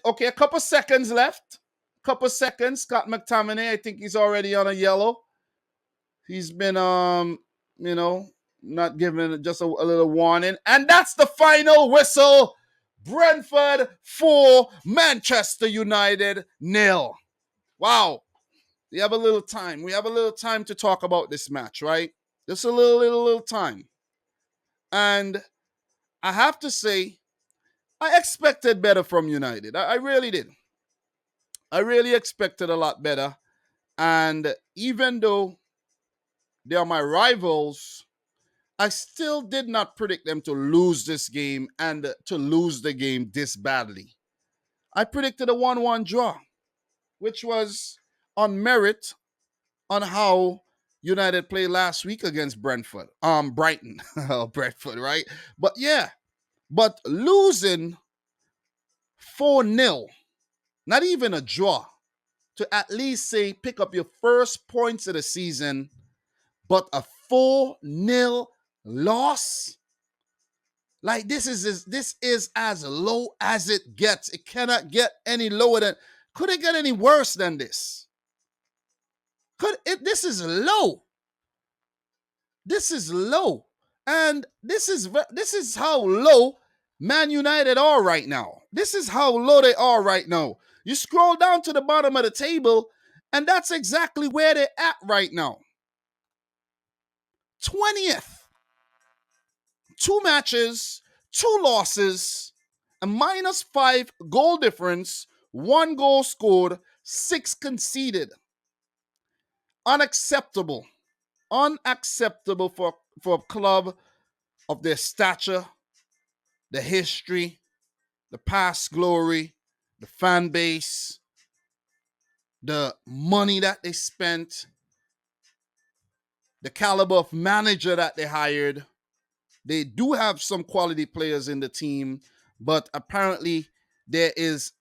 Okay, a couple seconds left. Couple seconds. Scott McTominay, I think he's already on a yellow. He's been you know, not given just a little warning. And that's the final whistle. Brentford 4, Manchester United 0. Wow. We have a little time. We have a little time to talk about this match, right? Just a little time. And I have to say, I expected better from United. I really did. I really expected a lot better. And even though they are my rivals, I still did not predict them to lose this game and to lose the game this badly. I predicted a 1-1 draw, which was on merit on how United played last week against Brentford. Brighton. Brentford, right? But yeah. But losing 4-0, not even a draw, to at least say pick up your first points of the season, but a 4-0 loss? Like this is as low as it gets. It cannot get any lower than. Could it get any worse than this? This is low. This is low. And this is how low Man United are right now. This is how low they are right now. You scroll down to the bottom of the table, and that's exactly where they're at right now. 20th. 2 matches, 2 losses, a -5 goal difference, 1 goal scored, 6 conceded. Unacceptable. Unacceptable for a club of their stature, the history, the past glory, the fan base, the money that they spent, the caliber of manager that they hired. They do have some quality players in the team, but apparently there is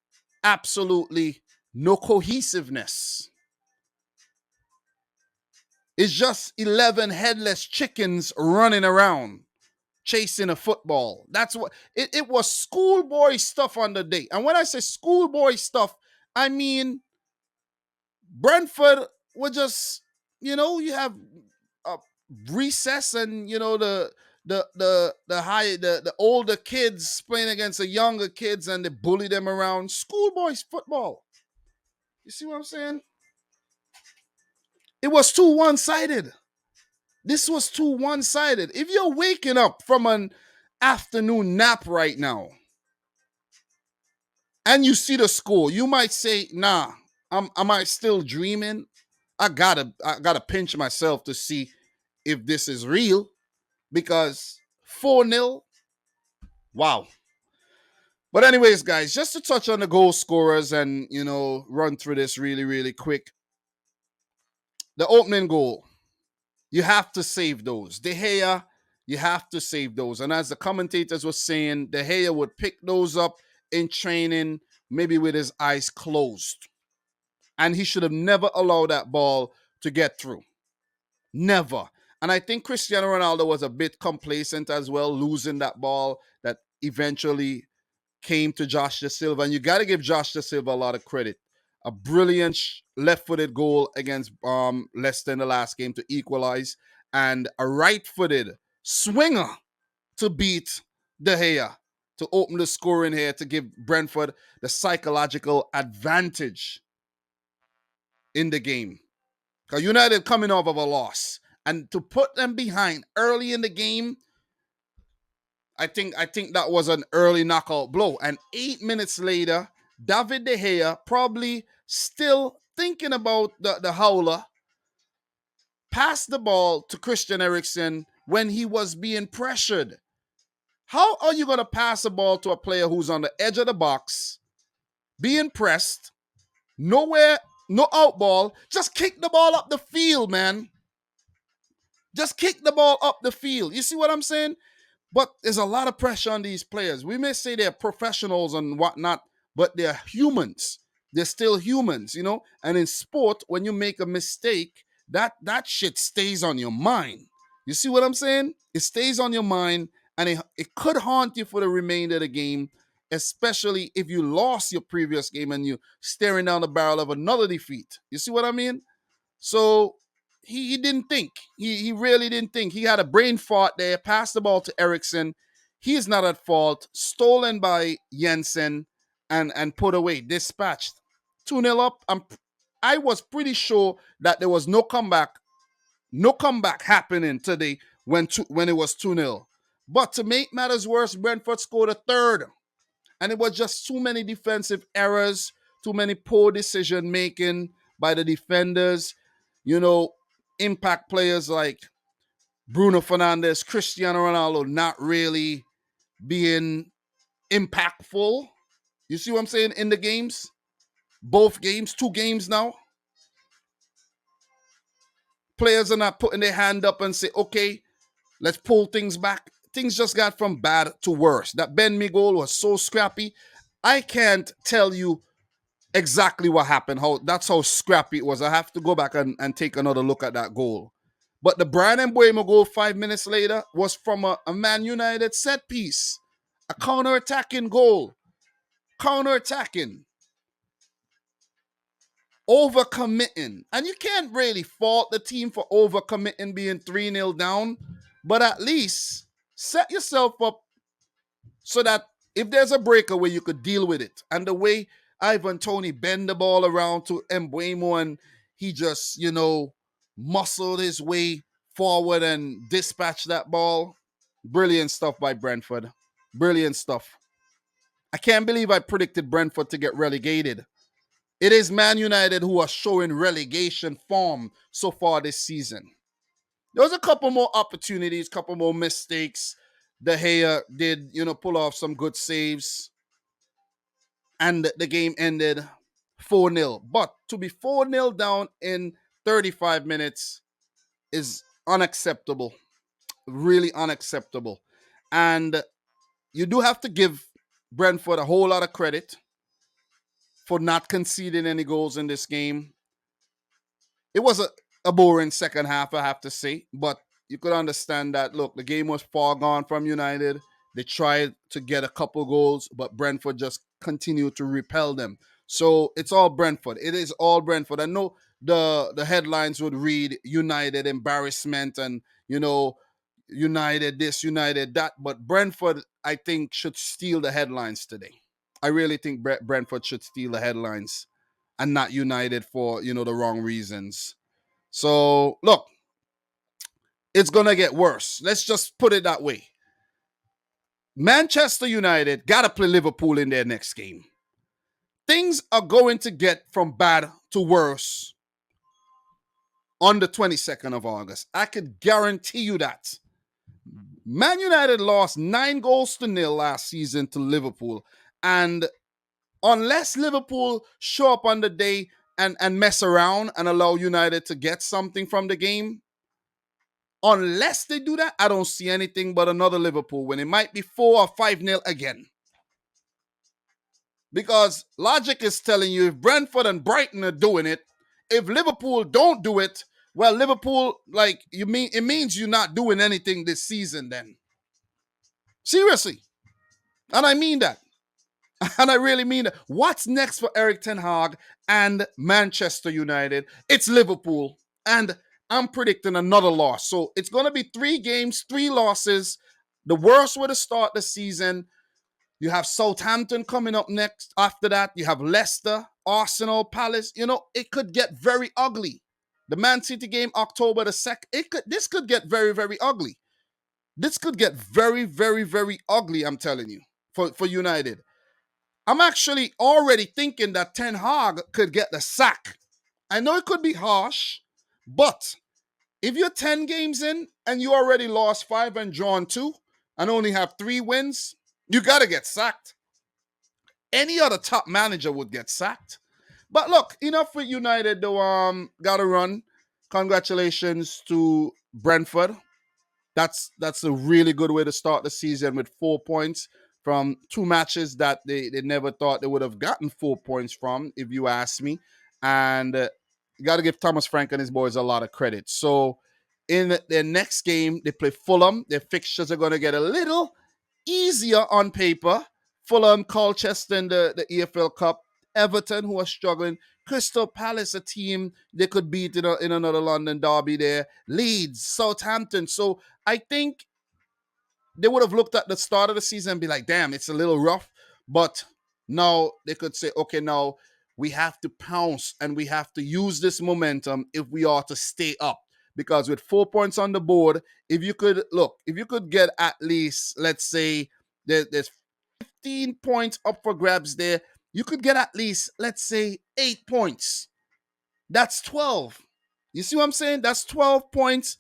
absolutely no cohesiveness. It's just 11 headless chickens running around chasing a football. That's what it was. Schoolboy stuff on the day. And when I say schoolboy stuff, I mean Brentford were just, you have a recess and the older kids playing against the younger kids and they bully them around. Schoolboys football. You see what I'm saying? It was too one-sided. This was too one-sided. If you're waking up from an afternoon nap right now and you see the score, you might say, nah, am I still dreaming? I gotta pinch myself to see if this is real, because 4-0, wow. But anyways, guys, just to touch on the goal scorers and, run through this really, really quick. The opening goal, you have to save those. De Gea, you have to save those. And as the commentators were saying, De Gea would pick those up in training, maybe with his eyes closed. And he should have never allowed that ball to get through. Never. And I think Cristiano Ronaldo was a bit complacent as well, losing that ball that eventually came to Josh Da Silva. And you got to give Josh Da Silva a lot of credit. A brilliant left-footed goal against Leicester in the last game to equalize, and a right-footed swinger to beat De Gea to open the scoring here to give Brentford the psychological advantage in the game. Because United coming off of a loss, and to put them behind early in the game, I think that was an early knockout blow. And 8 minutes later, David De Gea, probably still thinking about the howler, passed the ball to Christian Eriksen when he was being pressured. How are you going to pass a ball to a player who's on the edge of the box, being pressed, nowhere, no out ball? Just kick the ball up the field, man. Just kick the ball up the field. You see what I'm saying? But there's a lot of pressure on these players. We may say they're professionals and whatnot, but they're humans. They're still humans, And in sport, when you make a mistake, that shit stays on your mind. You see what I'm saying? It stays on your mind, and it could haunt you for the remainder of the game. especially if you lost your previous game and you staring down the barrel of another defeat. You see what I mean? So he didn't think. He really didn't think. He had a brain fart there, passed the ball to Eriksson. He's not at fault. Stolen by Jensen and put away, dispatched. 2-0 up. I was pretty sure that there was no comeback happening today when it was 2-0. But to make matters worse, Brentford scored a third. And it was just too many defensive errors, too many poor decision making by the defenders. You know, impact players like Bruno Fernandes, Cristiano Ronaldo not really being impactful. You see what I'm saying? In the games, both games, 2 games now, players are not putting their hand up and say, okay, let's pull things back. Things just got from bad to worse. That Ben Mee goal was so scrappy. I can't tell you exactly what happened. That's how scrappy it was. I have to go back and take another look at that goal. But the Brian Mbeumo goal 5 minutes later was from a Man United set piece. A counter-attacking goal. Counter-attacking. Overcommitting. And you can't really fault the team for overcommitting, being 3-0 down. But at least set yourself up so that if there's a breakaway, you could deal with it. And the way Ivan Toney bend the ball around to Mbeumo and he just, muscled his way forward and dispatched that ball. Brilliant stuff by Brentford. Brilliant stuff. I can't believe I predicted Brentford to get relegated. It is Man United who are showing relegation form so far this season. There was a couple more opportunities, couple more mistakes. De Gea did, pull off some good saves. And the game ended 4-0. But to be 4-0 down in 35 minutes is unacceptable. Really unacceptable. And you do have to give Brentford a whole lot of credit for not conceding any goals in this game. It was a boring second half, I have to say. But you could understand that, look, the game was far gone from United. They tried to get a couple goals, but Brentford just continued to repel them. So it's all Brentford. It is all Brentford. I know the headlines would read United embarrassment and, United this, United that. But Brentford, I think, should steal the headlines today. I really think Brentford should steal the headlines and not United for, the wrong reasons. So, look, it's going to get worse. Let's just put it that way. Manchester United got to play Liverpool in their next game. Things are going to get from bad to worse on the 22nd of August. I could guarantee you that. Man United lost 9-0 last season to Liverpool. And unless Liverpool show up on the day and mess around and allow United to get something from the game, unless they do that, I don't see anything but another Liverpool win. It might be 4 or 5-0 again. Because logic is telling you if Brentford and Brighton are doing it, if Liverpool don't do it, well, Liverpool, it means you're not doing anything this season then. Seriously. And I mean that. And I really mean that. What's next for Erik ten Hag and Manchester United? It's Liverpool. And I'm predicting another loss. So it's going to be 3 games, 3 losses. The worst way to start the season. You have Southampton coming up next. After that, you have Leicester, Arsenal, Palace. It could get very ugly. The Man City game, October the 2nd. This could get very, very ugly. This could get very, very, very ugly, I'm telling you, for United. I'm actually already thinking that Ten Hag could get the sack. I know it could be harsh, but if you're 10 games in and you already lost 5 and drawn 2 and only have 3 wins, you got to get sacked. Any other top manager would get sacked. But look, enough with United, though. Got to run. Congratulations to Brentford. That's a really good way to start the season with 4 points from 2 matches that they never thought they would have gotten 4 points from, if you ask me. And you got to give Thomas Frank and his boys a lot of credit. So in their next game, they play Fulham. Their fixtures are going to get a little easier on paper Fulham, Colchester in the EFL Cup. Everton, who are struggling. Crystal Palace, a team they could beat in another London derby there. Leeds, Southampton. So I think they would have looked at the start of the season and be like, damn, it's a little rough. But now they could say, okay, now we have to pounce and we have to use this momentum if we are to stay up. Because with 4 points on the board, if you could get at least, let's say, there's 15 points up for grabs there, you could get at least, let's say, 8 points. That's 12. You see what I'm saying? That's 12 points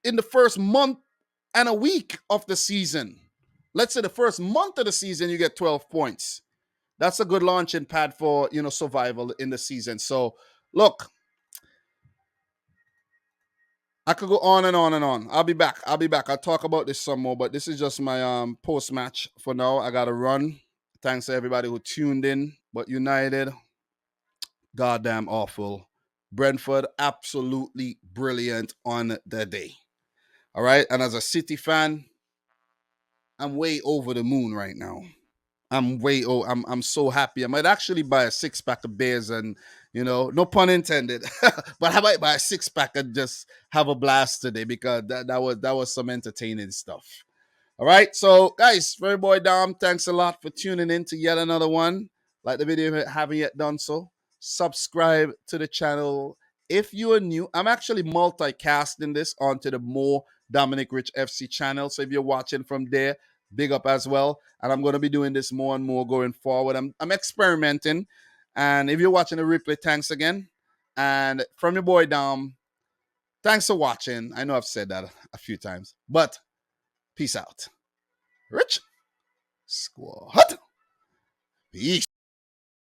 in the first month and a week of the season. Let's say the first month of the season, you get 12 points. That's a good launching pad for, survival in the season. So, look, I could go on and on and on. I'll be back. I'll talk about this some more, but this is just my post match for now. I got to run. Thanks to everybody who tuned in. But United, goddamn awful. Brentford, absolutely brilliant on the day. All right. And as a City fan, I'm way over the moon right now. I'm so happy. I might actually buy a 6-pack of beers and no pun intended. But I might buy a 6-pack and just have a blast today because that was some entertaining stuff. All right. So guys, very boy Dom, thanks a lot for tuning in to yet another one. Like the video if you haven't yet done so. Subscribe to the channel if you are new. I'm actually multicasting this onto the more Dominic Rich FC channel. So if you're watching from there, big up as well. And I'm going to be doing this more and more going forward. I'm experimenting. And if you're watching the replay, thanks again. And from your boy Dom, thanks for watching. I know I've said that a few times, but peace out. Rich Squad. Peace.